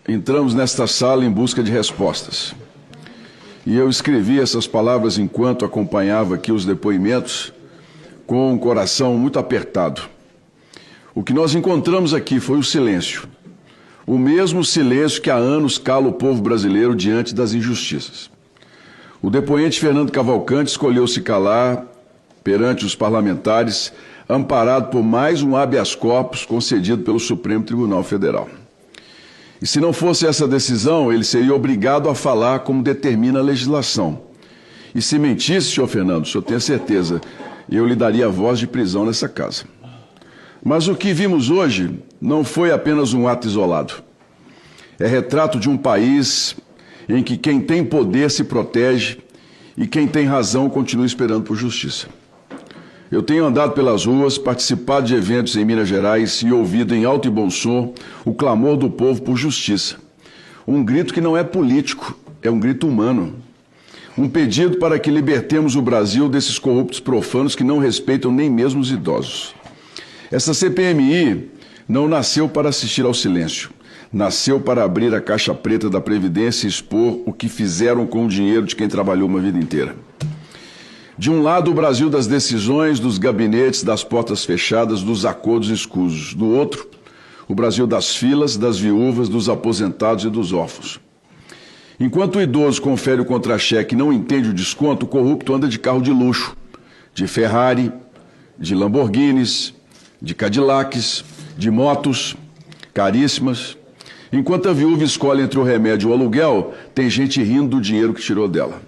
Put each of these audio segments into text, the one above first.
entramos nesta sala em busca de respostas. E eu escrevi essas palavras enquanto acompanhava aqui os depoimentos, com um coração muito apertado. O que nós encontramos aqui foi o silêncio. O mesmo silêncio que há anos cala o povo brasileiro diante das injustiças. O depoente Fernando Cavalcante escolheu se calar perante os parlamentares, amparado por mais um habeas corpus concedido pelo Supremo Tribunal Federal. E se não fosse essa decisão, ele seria obrigado a falar como determina a legislação. E se mentisse, senhor Fernando, o senhor tem certeza, eu lhe daria voz de prisão nessa casa. Mas o que vimos hoje não foi apenas um ato isolado. É retrato de um país em que quem tem poder se protege e quem tem razão continua esperando por justiça. Eu tenho andado pelas ruas, participado de eventos em Minas Gerais e ouvido em alto e bom som o clamor do povo por justiça. Um grito que não é político, é um grito humano. Um pedido para que libertemos o Brasil desses corruptos profanos que não respeitam nem mesmo os idosos. Essa CPMI não nasceu para assistir ao silêncio. Nasceu para abrir a caixa preta da Previdência e expor o que fizeram com o dinheiro de quem trabalhou uma vida inteira. De um lado, o Brasil das decisões, dos gabinetes, das portas fechadas, dos acordos escusos. Do outro, o Brasil das filas, das viúvas, dos aposentados e dos órfãos. Enquanto o idoso confere o contra-cheque e não entende o desconto, o corrupto anda de carro de luxo, de Ferrari, de Lamborghinis, de Cadillacs, de motos caríssimas. Enquanto a viúva escolhe entre o remédio e o aluguel, tem gente rindo do dinheiro que tirou dela.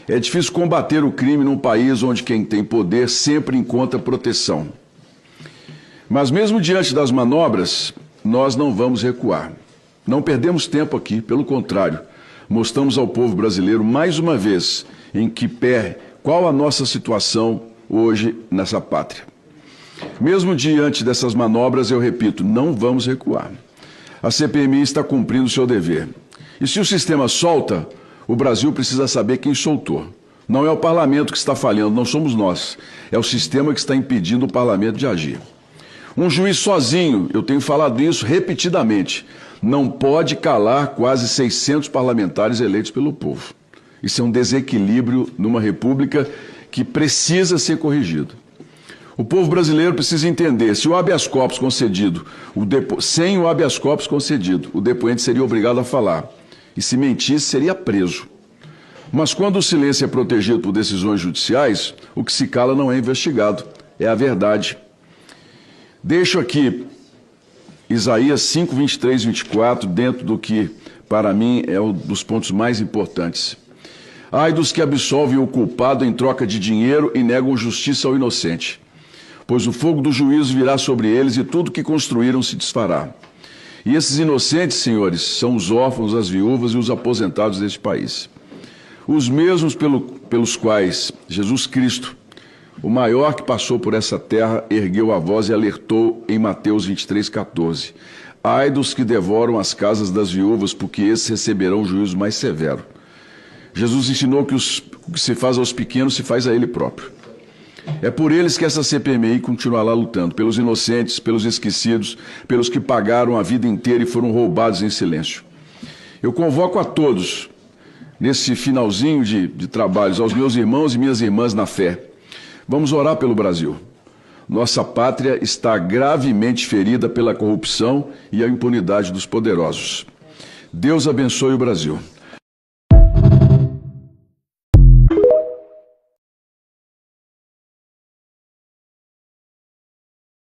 É difícil combater o crime num país onde quem tem poder sempre encontra proteção. Mas mesmo diante das manobras, nós não vamos recuar. Não perdemos tempo aqui, pelo contrário, mostramos ao povo brasileiro mais uma vez em que pé qual a nossa situação hoje nessa pátria. Mesmo diante dessas manobras, eu repito, não vamos recuar. A CPMI está cumprindo o seu dever. E se o sistema solta, o Brasil precisa saber quem soltou. Não é o parlamento que está falhando, não somos nós. É o sistema que está impedindo o parlamento de agir. Um juiz sozinho, eu tenho falado isso repetidamente, não pode calar quase 600 parlamentares eleitos pelo povo. Isso é um desequilíbrio numa república que precisa ser corrigido. O povo brasileiro precisa entender, se o habeas corpus concedido, sem o habeas corpus concedido, o depoente seria obrigado a falar. E se mentisse, seria preso. Mas quando o silêncio é protegido por decisões judiciais, o que se cala não é investigado, é a verdade. Deixo aqui Isaías 5, 23 e 24, dentro do que, para mim, é um dos pontos mais importantes. Ai dos que absolvem o culpado em troca de dinheiro e negam justiça ao inocente, pois o fogo do juízo virá sobre eles e tudo que construíram se desfará. E esses inocentes, senhores, são os órfãos, as viúvas e os aposentados deste país. Os mesmos pelos quais Jesus Cristo, o maior que passou por essa terra, ergueu a voz e alertou em Mateus 23,14. Ai dos que devoram as casas das viúvas, porque esses receberão o juízo mais severo. Jesus ensinou que o que se faz aos pequenos se faz a ele próprio. É por eles que essa CPMI continuará lutando, pelos inocentes, pelos esquecidos, pelos que pagaram a vida inteira e foram roubados em silêncio. Eu convoco a todos, nesse finalzinho de trabalhos, aos meus irmãos e minhas irmãs na fé. Vamos orar pelo Brasil. Nossa pátria está gravemente ferida pela corrupção e a impunidade dos poderosos. Deus abençoe o Brasil.